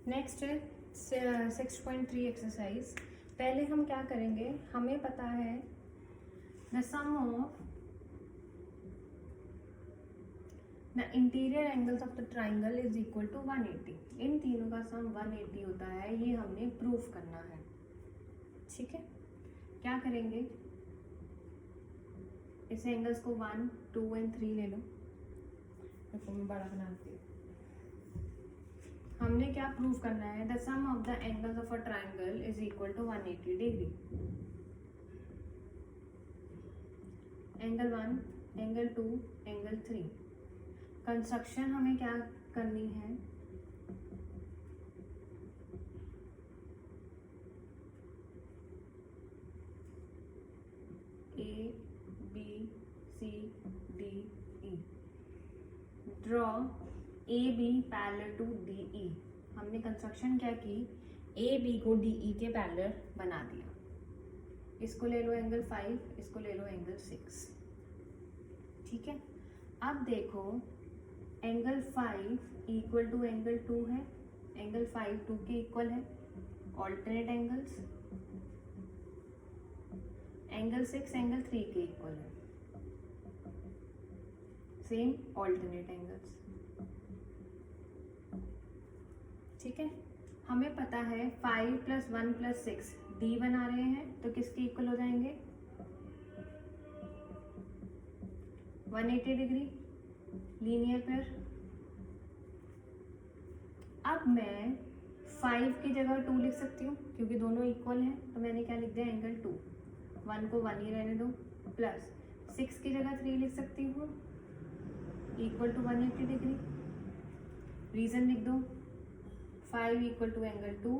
Next है 6.3 exercise. पहले हम क्या करेंगे, हमें पता है the sum of the interior angles of the triangle is equal to 180। इन तीनों का सम 180 होता है, ये हमने प्रूफ करना है। ठीक है, क्या करेंगे, इस एंगल्स को 1, 2 एंड 3 ले लो। देखो मैं बड़ा बनाती हूँ। हमने क्या प्रूव करना है, the sum of the angles of a triangle is equal to 180 degree. Angle 1, angle 2, angle 3। Construction हमें क्या करनी है, A B C D E. Draw A B parallel to D E. हमने कंस्ट्रक्शन क्या की, ए बी को D E के parallel बना दिया। इसको ले लो एंगल 5, इसको ले लो एंगल 6। ठीक है, अब देखो एंगल 5 इक्वल टू एंगल 2 है, एंगल 5 2 के इक्वल है, ऑल्टरनेट एंगल्स। एंगल 6 एंगल 3 के इक्वल है, सेम ऑल्टरनेट एंगल्स। ठीक है, हमें पता है 5 + 1 + 6 डी बना रहे हैं, तो किसके इक्वल हो जाएंगे, 180 डिग्री लीनियर पेयर। अब मैं 5 की जगह 2 लिख सकती हूँ क्योंकि दोनों इक्वल हैं, तो मैंने क्या लिख दिया, एंगल 2। 1 को 1 ही रहने दो, प्लस 6 की जगह 3 लिख सकती हूँ, इक्वल टू 180 डिग्री। रीजन लिख दो, 5 equal to angle 2,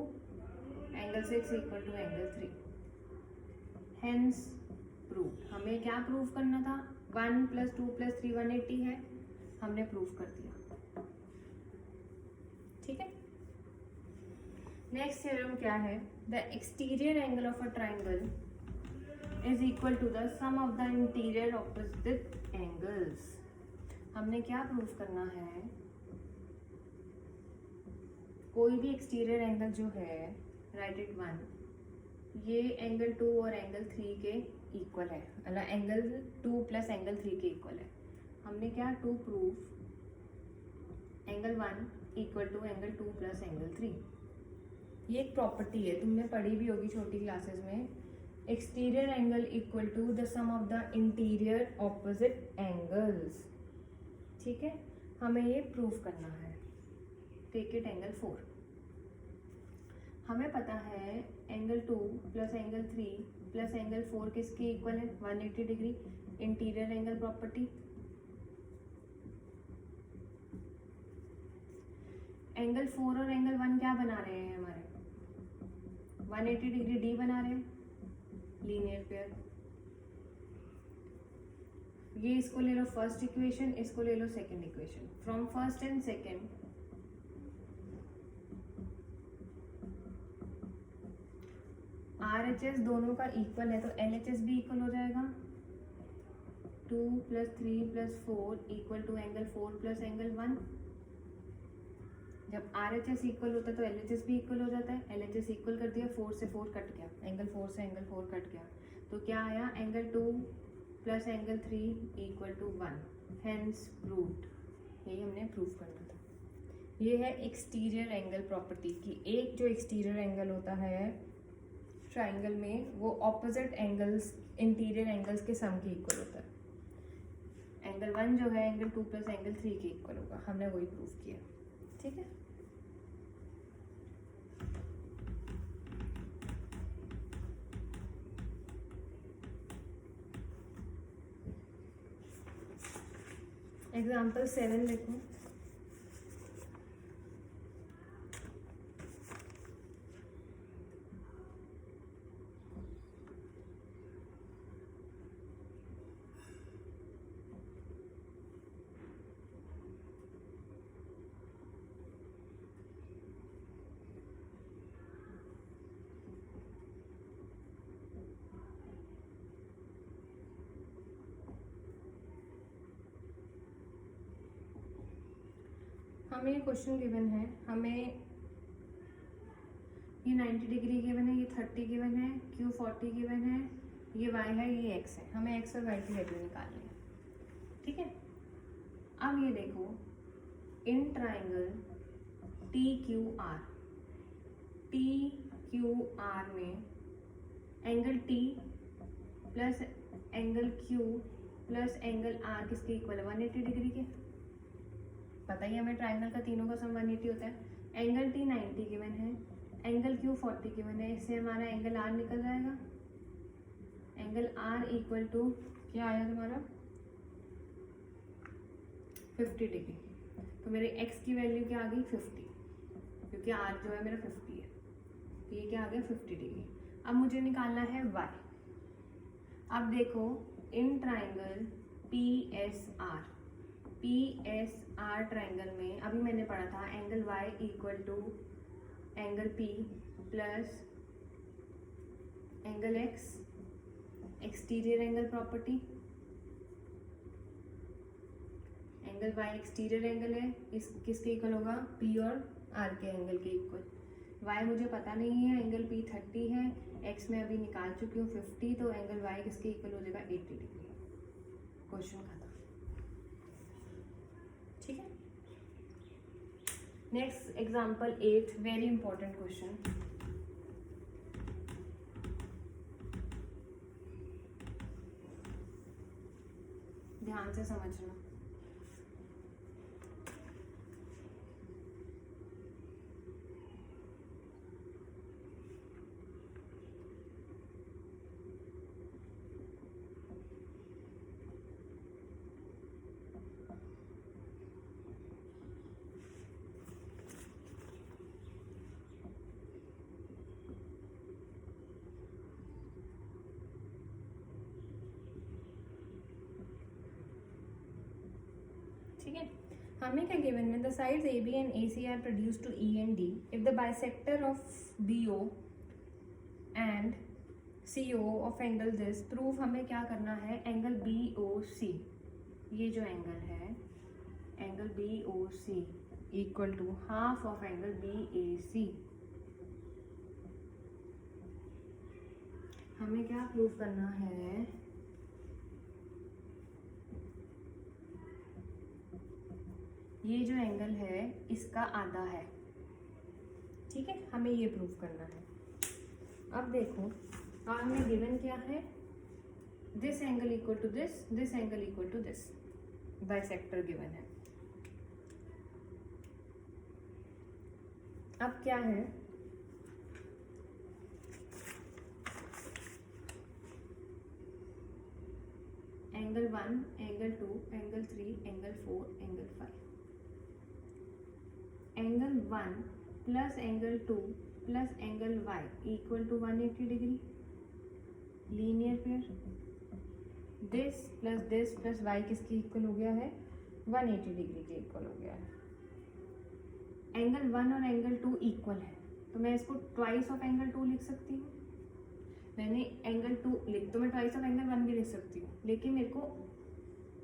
angle 6 equal to angle 3। Hence prove. हमें क्या प्रूव करना था, 1 + 2 + 3 180 है, हमने प्रूव कर दिया। ठीक है, नेक्स्ट थ्योरम क्या है, the exterior angle of a triangle is equal to the sum of the interior opposite angles. हमने क्या प्रूव करना है, कोई भी एक्सटीरियर एंगल जो है, राइट इट 1, ये एंगल 2 और एंगल 3 के इक्वल है, मतलब एंगल 2 + एंगल 3 के इक्वल है। हमने क्या to prove, angle 1 equal to angle 2 + angle 3। ये एक प्रॉपर्टी है, तुमने पढ़ी भी होगी छोटी क्लासेस में। Exterior angle equal to the sum of the interior opposite angles. ठीक है, हमें ये प्रूव करना है। Take it angle 4। हमें पता है एंगल 2 + एंगल 3 + एंगल 4 किसके इक्वल है, 180 degree. Interior angle property, angle 4 और एंगल 1 क्या बना रहे हैं हमारे, 180 डिग्री डी बना रहे हैं, लीनियर पेयर। ये इसको ले लो फर्स्ट इक्वेशन, इसको ले लो second equation. From first and second RHS दोनों का इक्वल है, तो LHS भी इक्वल हो जाएगा। 2 + 3 + 4 इक्वल टू एंगल 4 + एंगल 1। जब RHS इक्वल होता है तो LHS भी इक्वल हो जाता है। LHS इक्वल कर दिया, 4 से 4 कट गया, एंगल 4 से एंगल 4 कट गया, तो क्या आया, angle 2 + angle 3 equal to 1। Hence proved. यही हमने प्रूव करना था। ये है एक्सटीरियर एंगल प्रॉपर्टी की। एक जो एक्सटीरियर एंगल होता है ट्राइंगल में, वो ऑपोजिट एंगल्स इंटीरियर एंगल्स के सम के इक्वल होता है। एंगल 1 जो है एंगल 2 + एंगल 3 के इक्वल होगा, हमने वही प्रूव किया। ठीक है, एग्जाम्पल 7 देखो। हमें क्वेश्चन गिवन है, हमें ये 90 डिग्री गिवन है, ये 30 गिवन है, Q 40 गिवन है, ये Y है, ये X है। हमें X और Y की वैल्यू निकालनी है, ठीक है। अब ये देखो, इन ट्राइंगल TQR, TQR में angle T plus angle Q plus angle R किसके इक्वल है? 180 डिग्री के। पता ही हमें ट्राइंगल का तीनों का सम 180 होता है। एंगल T 90 गिवन है, एंगल Q 40 गिवन है, इससे हमारा एंगल R निकल जाएगा। एंगल R इक्वल टू क्या आया तुम्हारा? 50 डिग्री। तो मेरे x की वैल्यू क्या आ गई? 50, क्योंकि R जो है मेरा 50 है, तो ये क्या आ गया? 50 डिग्री। अब मुझे निकालना है y। अब देखो, इन ट्राइंगल PSR ट्राइंगल में अभी मैंने पढ़ा था angle y equal to angle P plus angle x, exterior angle property. Angle y exterior angle है, इस किसके इक्वल होगा? P और R के एंगल के इक्वल। y मुझे पता नहीं है, एंगल P 30 है, x मैं अभी निकाल चुकी हूँ 50, तो एंगल y किसके इक्वल हो जाएगा? 80 डिग्री। क्वेश्चन खत्म, ठीक है। Next example 8, very important question. ध्यान से समझना। ठीक है, हमें क्या गिवन है? The sides AB and AC are produce to E and D if the bisector of BO and CO of angle this prove. हमें क्या करना है? एंगल BOC, ये जो एंगल है angle BOC equal to half of angle BAC। हमें क्या prove करना है? ये जो एंगल है इसका आधा है, ठीक है, हमें ये प्रूव करना है। अब देखो, और हमें गिवन क्या है? This angle equal to this angle equal to this, bisector given है। अब क्या है? Angle 1, angle 2, angle 3, angle 4, angle 5। Angle 1 plus angle 2 plus angle y equal to 180 degree, linear pair. This plus y किसके इक्वल हो गया है? 180 डिग्री के इक्वल हो गया है। एंगल 1 और एंगल 2 इक्वल है, तो मैं इसको ट्वाइस ऑफ एंगल 2 लिख सकती हूँ। मैंने एंगल 2 लिख, तो मैं ट्वाइस ऑफ एंगल 1 भी लिख सकती हूँ, लेकिन मेरे को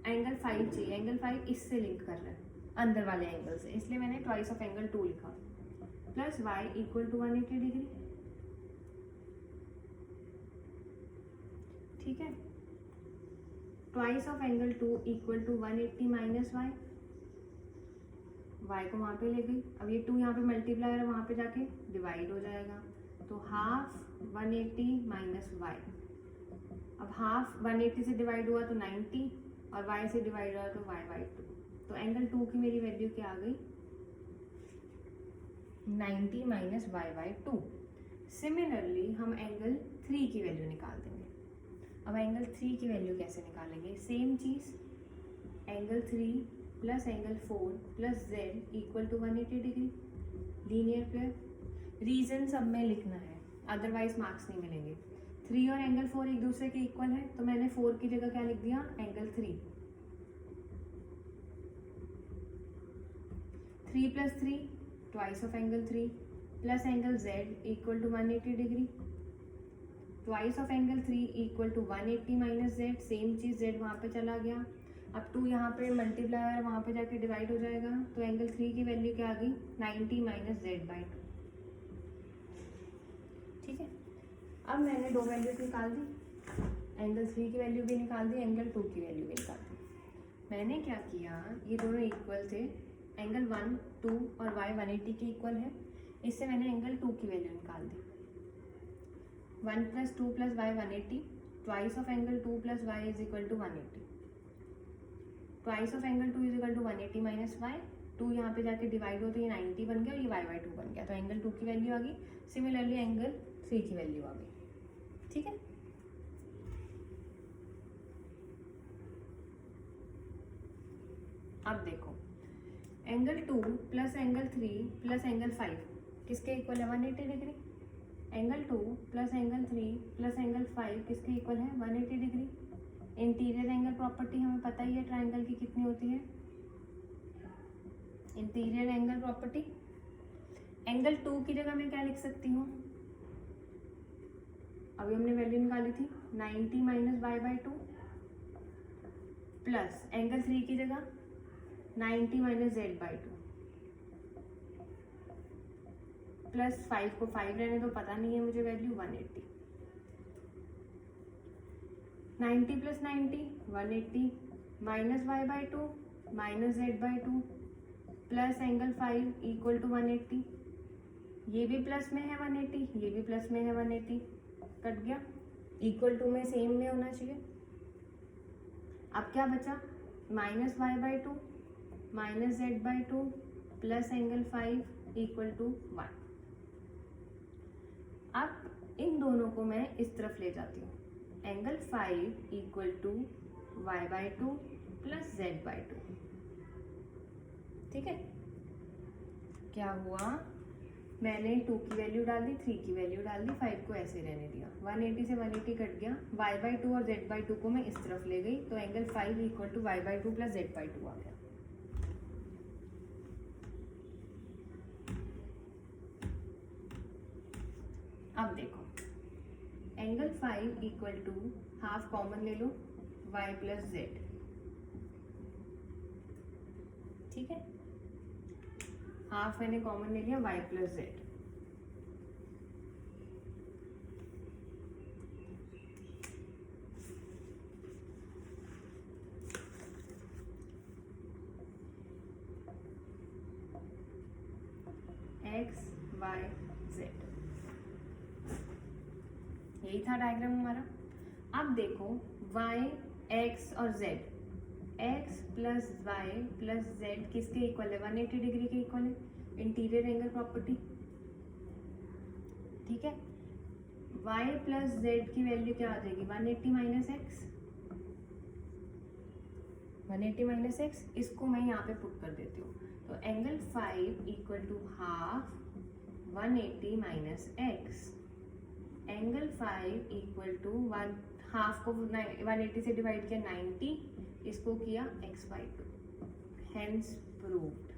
एंगल 5 चाहिए। एंगल 5 इससे लिंक कर रहा है, अंदर वाले एंगल से, इसलिए मैंने ट्वाइस ऑफ एंगल 2 लिखा। Plus y equal to 180 degree, ठीक है। Twice of angle 2 equal to 180 minus y, y को वहाँ पे ले गई। अब ये 2 यहाँ पे मल्टीप्लाई है, वहाँ पे जाके डिवाइड हो जाएगा, तो हाफ 180 माइनस y। अब हाफ 180 से डिवाइड हुआ तो 90, और y से डिवाइड हुआ तो y/2। तो एंगल 2 की मेरी वैल्यू क्या आ गई? 90 माइनस y/2। सिमिलरली हम एंगल 3 की वैल्यू निकाल देंगे। अब एंगल 3 की वैल्यू कैसे निकालेंगे? सेम चीज़, angle 3 plus angle 4 plus z equal to 180 degree, linear pair. Reason सब में लिखना है, अदरवाइज मार्क्स नहीं मिलेंगे। 3 और एंगल 4 एक दूसरे के इक्वल है, तो मैंने 4 की जगह क्या लिख दिया? Angle 3। 3 plus 3 twice of angle 3 plus angle z equal to 180 degree, twice of angle 3 equal to 180 minus z। Same चीज़, z वहाँ पे चला गया। अब 2 यहाँ पे मल्टीप्लाई है, वहाँ पे जाके डिवाइड हो जाएगा, तो एंगल 3 की वैल्यू क्या आ गई? 90 माइनस z/2। ठीक है, अब मैंने दो वैल्यूज निकाल दी, एंगल 3 की वैल्यू भी निकाल दी, एंगल 2 की वैल्यू भी निकाल दी। मैंने क्या किया, ये दोनों इक्वल थे, एंगल 1, 2 और y 180 के इक्वल है, इससे मैंने एंगल 2 की वैल्यू निकाल दी। 1 + 2 + y 180, twice of angle 2 + y is equal to 180, twice of angle 2 is equal to 180 minus y, 2 यहाँ पे जाके डिवाइड होते, ये 90 बन गया और ये y/2 बन गया, तो एंगल 2 की वैल्यू आ गई। सिमिलरली एंगल 3 की वैल्यू आ गई। ठीक है, अब देखो, एंगल 2 + एंगल 3 + एंगल 5 किसके इक्वल है, 180 डिग्री। एंगल 2 + एंगल 3 + एंगल 5 किसके इक्वल है, 180 डिग्री। इंटीरियर एंगल प्रॉपर्टी हमें पता ही है ट्राइंगल की कितनी होती है, इंटीरियर एंगल प्रॉपर्टी। एंगल 2 की जगह मैं क्या लिख सकती हूँ, अभी हमने वैल्यू निकाली थी 90 - y/2 प्लस एंगल 3 की जगह 90 - z/2 प्लस 5 को 5 रहने दो, पता नहीं है मुझे value, 180। 90 + 90 180 minus y/2 minus z/2 plus angle 5 equal to 180, ये भी प्लस में है 180, ये भी प्लस में है 180, कट गया, इक्वल टू में सेम में होना चाहिए। अब क्या बचा, minus y/2 minus z/2 plus angle 5 equal to 1। अब इन दोनों को मैं इस तरफ ले जाती हूँ, angle 5 equal to y/2 plus z/2। ठीक है, क्या हुआ, मैंने 2 की वैल्यू डाल दी, 3 की वैल्यू डाल दी, 5 को ऐसे रहने दिया, 180 से 180 कट गया, y/2 और z/2 को मैं इस तरफ ले गई, तो angle 5 equal to y/2 plus z/2 आ गया। अब देखो, angle 5 equal to half common ले लो, y प्लस z। ठीक है, हाफ मैंने कॉमन ले लिया, y plus z। x y z, यही था डायग्राम हमारा। अब देखो y x और z, x plus y plus z किसके इक्वल है, 180 डिग्री के इक्वल है, इंटीरियर एंगल प्रॉपर्टी। ठीक है, y प्लस जेड की वैल्यू क्या आ जाएगी, 180 माइनस एक्स, 180 माइनस एक्स, इसको मैं यहाँ पे पुट कर देती हूँ, तो angle 5 equal to half 180 minus x, angle 5 equal to half को 180 से डिवाइड किया 90, इसको किया x/2, हेंस प्रूव्ड।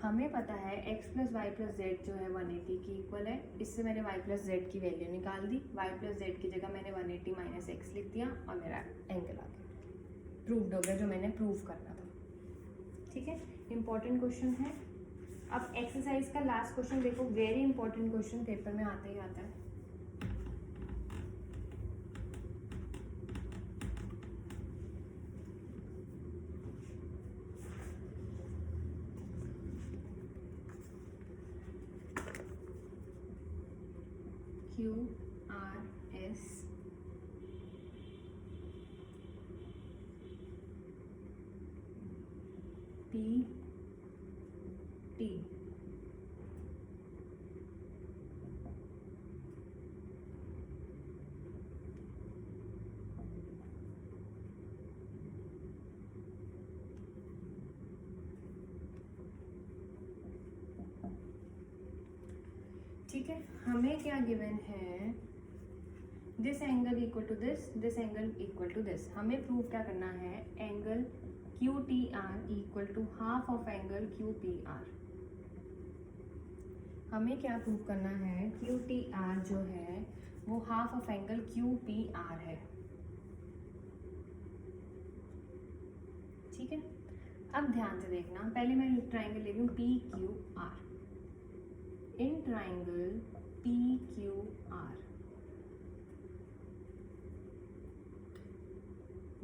हमें पता है x plus y plus z जो है 180 की इक्वल है, इससे मैंने y प्लस जेड की वैल्यू निकाल दी, y प्लस जेड की जगह मैंने 180 माइनस एक्स लिख दिया और मेरा एंगल आ गया, प्रूव्ड हो गया जो मैंने प्रूव करना था। ठीक है, इंपॉर्टेंट क्वेश्चन है। अब एक्सरसाइज का लास्ट क्वेश्चन देखो, वेरी इंपॉर्टेंट क्वेश्चन, पेपर में आता ही आता है। QRS PT ठीक है, हमें क्या गिवन है, this angle equal to this angle equal to this. हमें प्रूव क्या करना है, angle QTR equal to half of angle QPR। हमें क्या प्रूव करना है, QTR जो है वो हाफ ऑफ एंगल QPR है। ठीक है, अब ध्यान से देखना, पहले मैं ट्राइंगल ले रही हूँ PQR। In triangle P Q R.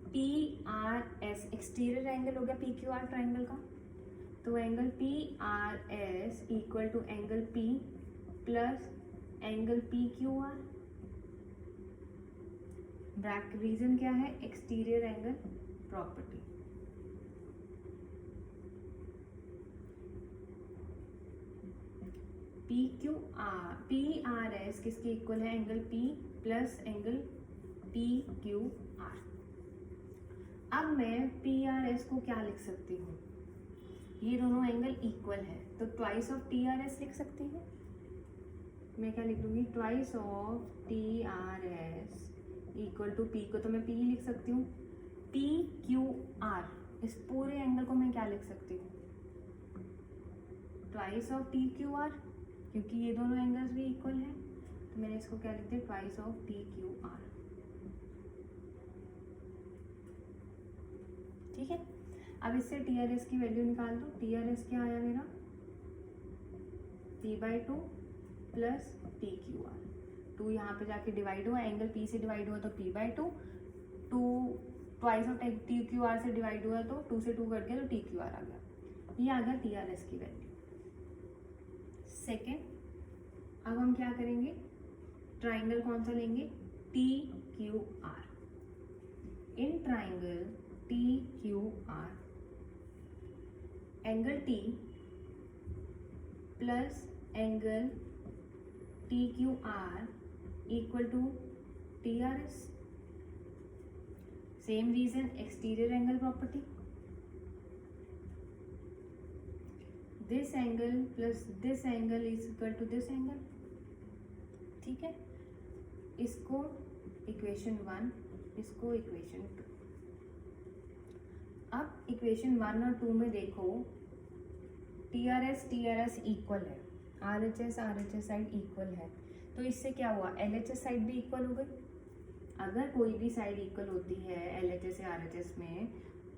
P R S exterior angle हो गया पी क्यू आर ट्राइंगल का, तो angle P R S equal to angle P plus angle P Q R. Bracket reason क्या है, exterior angle property. P R S किसके equal है, angle P plus angle P Q R. अब मैं P R S को क्या लिख सकती हूँ, ये दोनों एंगल इक्वल है तो twice of T R S लिख सकती हूँ। मैं क्या लिख दूंगी, twice of T R S equal to P को तो मैं पी लिख सकती हूँ, पी क्यू आर इस पूरे एंगल को मैं क्या लिख सकती हूँ, twice of T Q are, क्योंकि ये दोनों एंगल्स भी इक्वल हैं तो मैंने इसको क्या लिख दिया, twice of T Q are. ठीक है, अब इससे टी आर एस की वैल्यू निकाल दो। टी आर एस क्या आया मेरा, p/2 plus T Q are. 2 यहाँ पे जाके डिवाइड हुआ, एंगल p से डिवाइड हुआ तो p/2, 2 twice of T Q R से डिवाइड हुआ तो 2 से 2 कट गया तो टी क्यू आर आ गया। ये आ गया टी आर एस की वैल्यू। सेकेंड, अब हम क्या करेंगे, ट्राइंगल कौन सा लेंगे, T Q R. In triangle T Q R angle T plus angle T Q R equal to T R S. Same reason, exterior angle property, this angle plus this angle is equal to this angle. ठीक है, इसको equation 1, इसको equation 2। अब equation 1 और 2 में देखो, T R S equal है, R H S side equal है, तो इससे क्या हुआ, एल एच एस साइड भी इक्वल हो गई। अगर कोई भी साइड इक्वल होती है एल एच एस या आर एच एस में,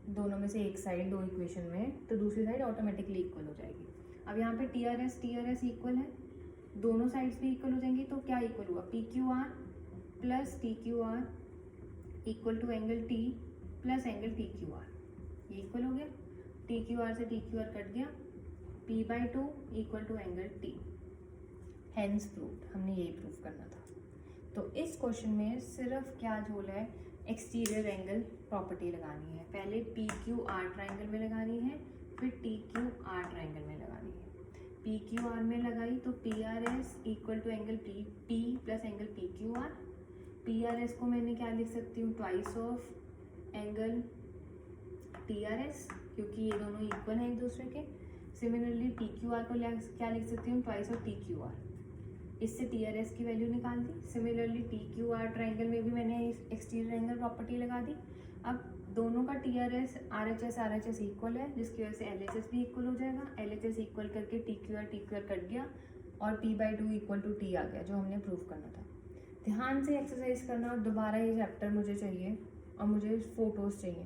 दोनों में से एक साइड दो इक्वेशन में, तो दूसरी साइड ऑटोमेटिकली इक्वल हो जाएगी। अब यहाँ पे टी आर एस इक्वल है, दोनों साइड्स भी इक्वल हो जाएंगी, तो क्या इक्वल हुआ, P Q R plus T Q R equal to angle T plus angle T Q R. ये इक्वल हो गया, टी क्यू आर से टी क्यू आर कट गया, p/2 equal to angle t। Hence proved, हमने यही prove करना था। तो इस क्वेश्चन में सिर्फ क्या झोल है, एक्सटीरियर एंगल प्रॉपर्टी लगानी है। पहले पी क्यू आर ट्राइंगल में लगानी है, फिर टी क्यू आर ट्राइंगल में लगानी है। पी क्यू आर में लगाई तो P R S equal to angle P plus angle P Q R. P R S को मैंने क्या लिख सकती हूँ, twice of angle T R S, क्योंकि ये दोनों इक्वल हैं एक दूसरे के। सिमिलरली टी क्यू आर को क्या लिख सकती हूँ, twice of T Q R. इससे टी आर एस की वैल्यू निकाल दी। Similarly T Q R triangle में भी मैंने एक्सटीरियर एंगल प्रॉपर्टी लगा दी। अब दोनों का T R H S equal है, जिसकी वजह से एल एच एस भी इक्वल हो जाएगा। एल एच एस इक्वल करके टी क्यू आर कट गया और p/2 इक्वल टू टी आ गया, जो हमने प्रूव करना था। ध्यान से एक्सरसाइज करना, और दोबारा ये चैप्टर मुझे चाहिए और मुझे फोटोज चाहिए।